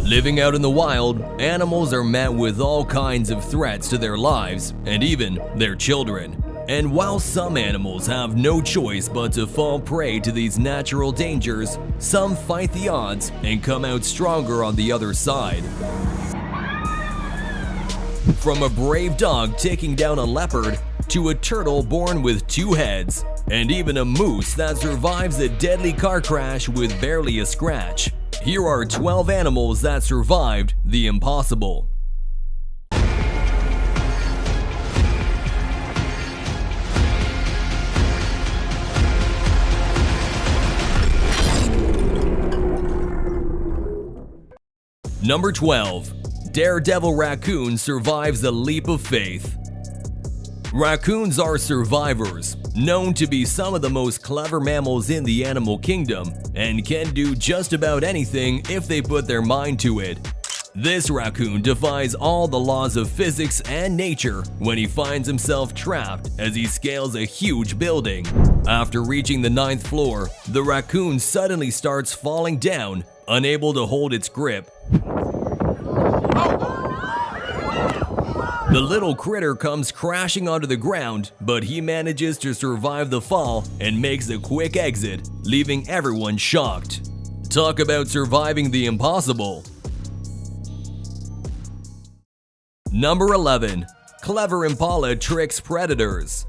Living out in the wild, animals are met with all kinds of threats to their lives and even their children. And while some animals have no choice but to fall prey to these natural dangers, some fight the odds and come out stronger on the other side. From a brave dog taking down a leopard, to a turtle born with 2 heads, and even a moose that survives a deadly car crash with barely a scratch. Here are 12 animals that survived the impossible. Number 12. Daredevil raccoon survives a leap of faith. Raccoons are survivors, known to be some of the most clever mammals in the animal kingdom, and can do just about anything if they put their mind to it. This raccoon defies all the laws of physics and nature when he finds himself trapped as he scales a huge building. After reaching the 9th floor, the raccoon suddenly starts falling down, unable to hold its grip. The little critter comes crashing onto the ground, but he manages to survive the fall and makes a quick exit, leaving everyone shocked. Talk about surviving the impossible. Number 11. Clever impala tricks predators.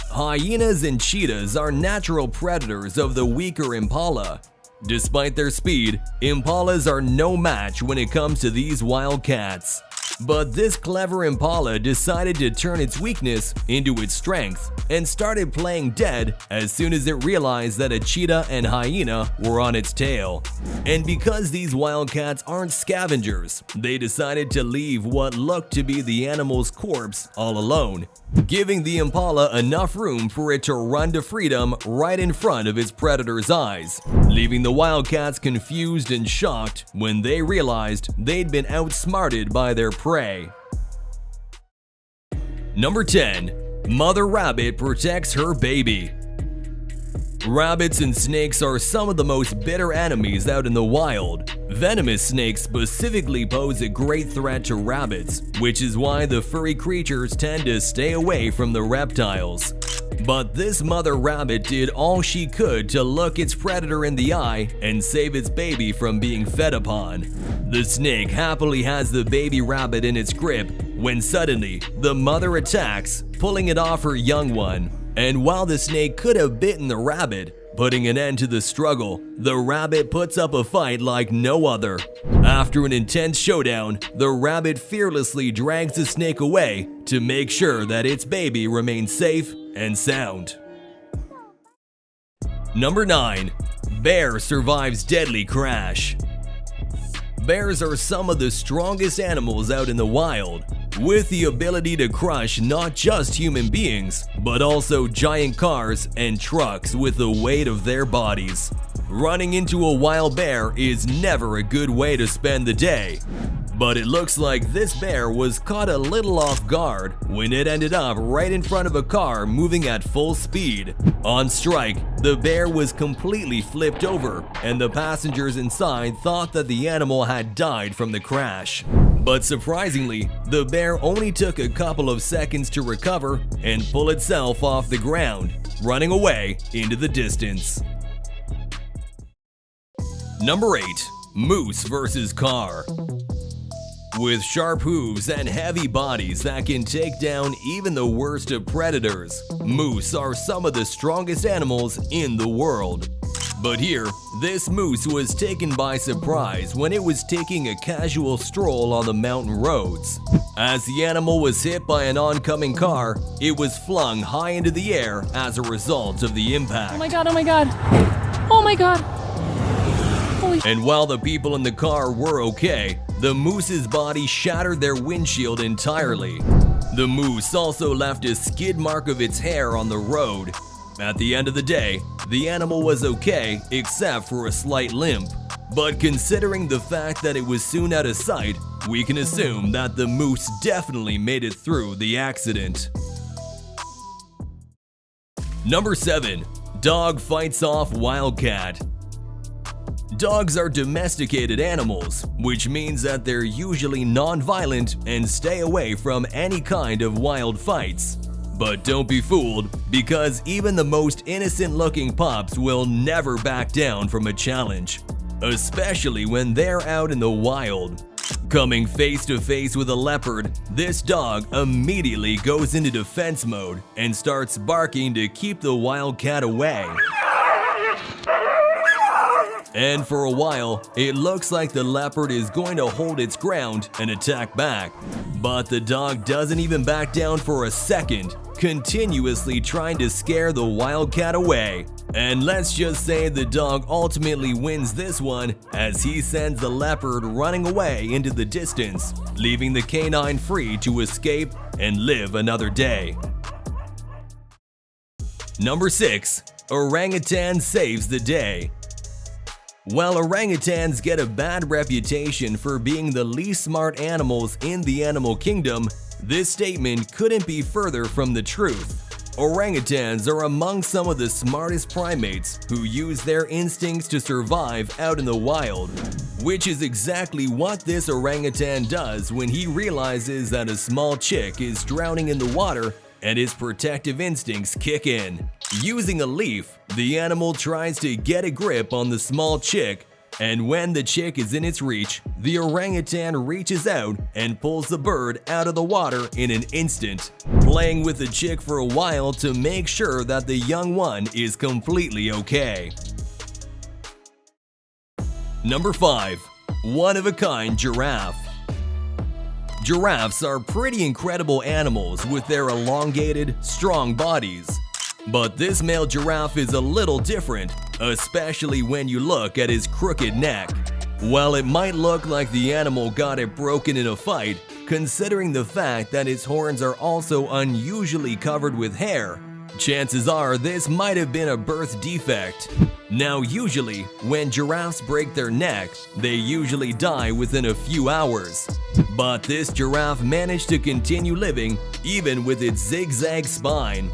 Hyenas and cheetahs are natural predators of the weaker impala. Despite their speed, impalas are no match when it comes to these wild cats. But this clever impala decided to turn its weakness into its strength and started playing dead as soon as it realized that a cheetah and hyena were on its tail. And because these wildcats aren't scavengers, they decided to leave what looked to be the animal's corpse all alone, giving the impala enough room for it to run to freedom right in front of its predator's eyes, leaving the wildcats confused and shocked when they realized they'd been outsmarted by their prey. Number 10. Mother rabbit protects her baby. Rabbits and snakes are some of the most bitter enemies out in the wild. Venomous snakes specifically pose a great threat to rabbits, which is why the furry creatures tend to stay away from the reptiles. But this mother rabbit did all she could to look its predator in the eye and save its baby from being fed upon. The snake happily has the baby rabbit in its grip when suddenly the mother attacks, pulling it off her young one. And while the snake could have bitten the rabbit, putting an end to the struggle, the rabbit puts up a fight like no other. After an intense showdown, the rabbit fearlessly drags the snake away to make sure that its baby remains safe and sound. Number 9. Bear survives deadly crash. Bears are some of the strongest animals out in the wild, with the ability to crush not just human beings, but also giant cars and trucks with the weight of their bodies. Running into a wild bear is never a good way to spend the day. But it looks like this bear was caught a little off guard when it ended up right in front of a car moving at full speed. On strike, the bear was completely flipped over, and the passengers inside thought that the animal had died from the crash. But surprisingly, the bear only took a couple of seconds to recover and pull itself off the ground, running away into the distance. Number 8. Moose vs. car. With sharp hooves and heavy bodies that can take down even the worst of predators, moose are some of the strongest animals in the world. But here, this moose was taken by surprise when it was taking a casual stroll on the mountain roads. As the animal was hit by an oncoming car, it was flung high into the air as a result of the impact. Oh my god, oh my god. Oh my god. Holy sh- And while the people in the car were okay, the moose's body shattered their windshield entirely. The moose also left a skid mark of its hair on the road. At the end of the day, the animal was okay except for a slight limp. But considering the fact that it was soon out of sight, we can assume that the moose definitely made it through the accident. Number 7. Dog fights off wildcat. Dogs are domesticated animals, which means that they're usually non-violent and stay away from any kind of wild fights. But don't be fooled, because even the most innocent-looking pups will never back down from a challenge, especially when they're out in the wild. Coming face to face with a leopard, this dog immediately goes into defense mode and starts barking to keep the wildcat away. And for a while, it looks like the leopard is going to hold its ground and attack back. But the dog doesn't even back down for a second, continuously trying to scare the wildcat away. And let's just say the dog ultimately wins this one as he sends the leopard running away into the distance, leaving the canine free to escape and live another day. Number 6. Orangutan saves the day. While orangutans get a bad reputation for being the least smart animals in the animal kingdom, this statement couldn't be further from the truth. Orangutans are among some of the smartest primates who use their instincts to survive out in the wild, which is exactly what this orangutan does when he realizes that a small chick is drowning in the water and his protective instincts kick in. Using a leaf, the animal tries to get a grip on the small chick, and when the chick is in its reach, the orangutan reaches out and pulls the bird out of the water in an instant, playing with the chick for a while to make sure that the young one is completely okay. Number 5. One-of-a-kind giraffe. Giraffes are pretty incredible animals with their elongated, strong bodies. But this male giraffe is a little different, especially when you look at his crooked neck. While it might look like the animal got it broken in a fight, considering the fact that its horns are also unusually covered with hair, chances are this might have been a birth defect. Now usually, when giraffes break their neck, they usually die within a few hours. But this giraffe managed to continue living even with its zigzag spine.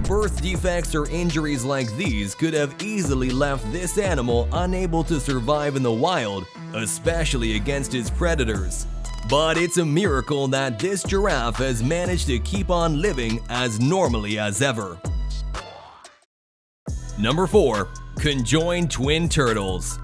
Birth defects or injuries like these could have easily left this animal unable to survive in the wild, especially against its predators. But it's a miracle that this giraffe has managed to keep on living as normally as ever. Number 4. Conjoined twin turtles.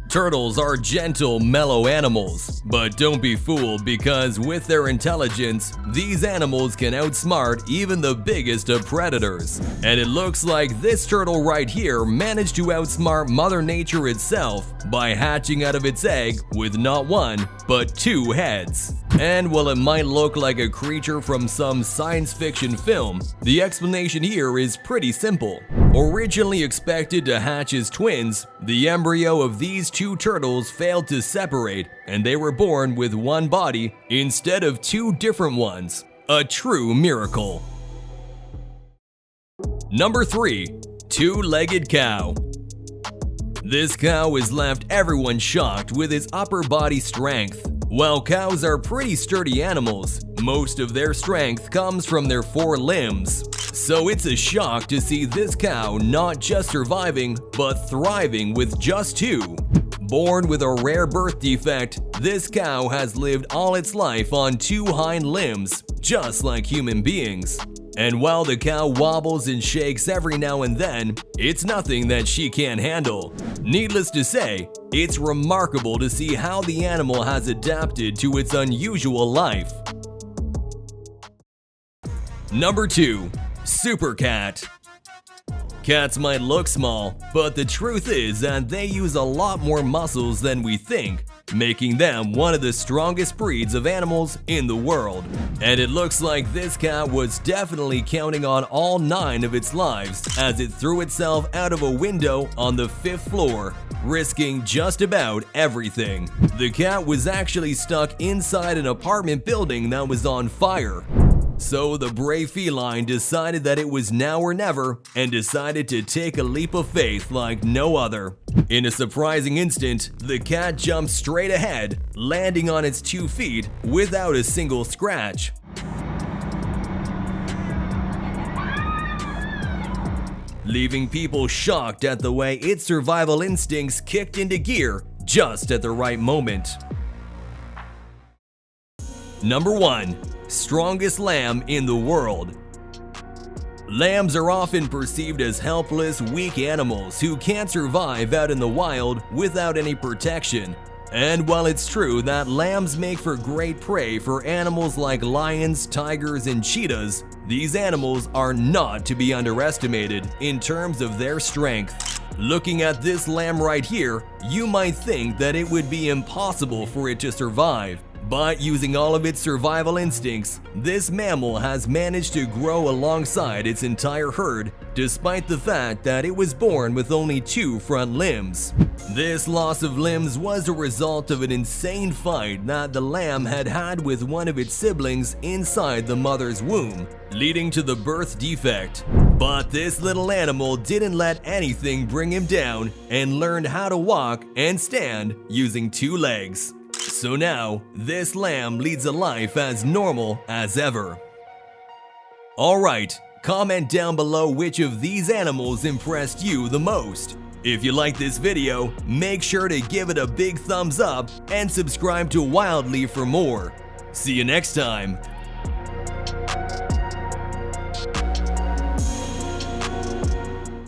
Turtles are gentle, mellow animals, but don't be fooled because with their intelligence, these animals can outsmart even the biggest of predators. And it looks like this turtle right here managed to outsmart Mother Nature itself by hatching out of its egg with not one, but 2 heads. And while it might look like a creature from some science fiction film, the explanation here is pretty simple. Originally expected to hatch as twins, the embryo of these 2 turtles failed to separate, and they were born with one body instead of 2 different ones. A true miracle. Number 3. Two-legged cow. This cow has left everyone shocked with its upper body strength. While cows are pretty sturdy animals, most of their strength comes from their 4 limbs. So it's a shock to see this cow not just surviving, but thriving with just 2. Born with a rare birth defect, this cow has lived all its life on 2 hind limbs, just like human beings. And while the cow wobbles and shakes every now and then, it's nothing that she can't handle. Needless to say, it's remarkable to see how the animal has adapted to its unusual life. Number 2. Super cat. Cats might look small, but the truth is that they use a lot more muscles than we think, making them one of the strongest breeds of animals in the world. And it looks like this cat was definitely counting on all 9 of its lives as it threw itself out of a window on the 5th floor, risking just about everything. The cat was actually stuck inside an apartment building that was on fire. So the brave feline decided that it was now or never and decided to take a leap of faith like no other. In a surprising instant, the cat jumped straight ahead, landing on its 2 feet without a single scratch. leaving people shocked at the way its survival instincts kicked into gear just at the right moment. Number 1. Strongest lamb in the world. Lambs are often perceived as helpless, weak animals who can't survive out in the wild without any protection. And while it's true that lambs make for great prey for animals like lions, tigers, and cheetahs, these animals are not to be underestimated in terms of their strength. Looking at this lamb right here, you might think that it would be impossible for it to survive. But using all of its survival instincts, this mammal has managed to grow alongside its entire herd, despite the fact that it was born with only 2 front limbs. This loss of limbs was a result of an insane fight that the lamb had had with one of its siblings inside the mother's womb, leading to the birth defect. But this little animal didn't let anything bring him down and learned how to walk and stand using 2 legs. So now, this lamb leads a life as normal as ever. Alright, comment down below which of these animals impressed you the most. If you like this video, make sure to give it a big thumbs up and subscribe to Wildely for more. See you next time!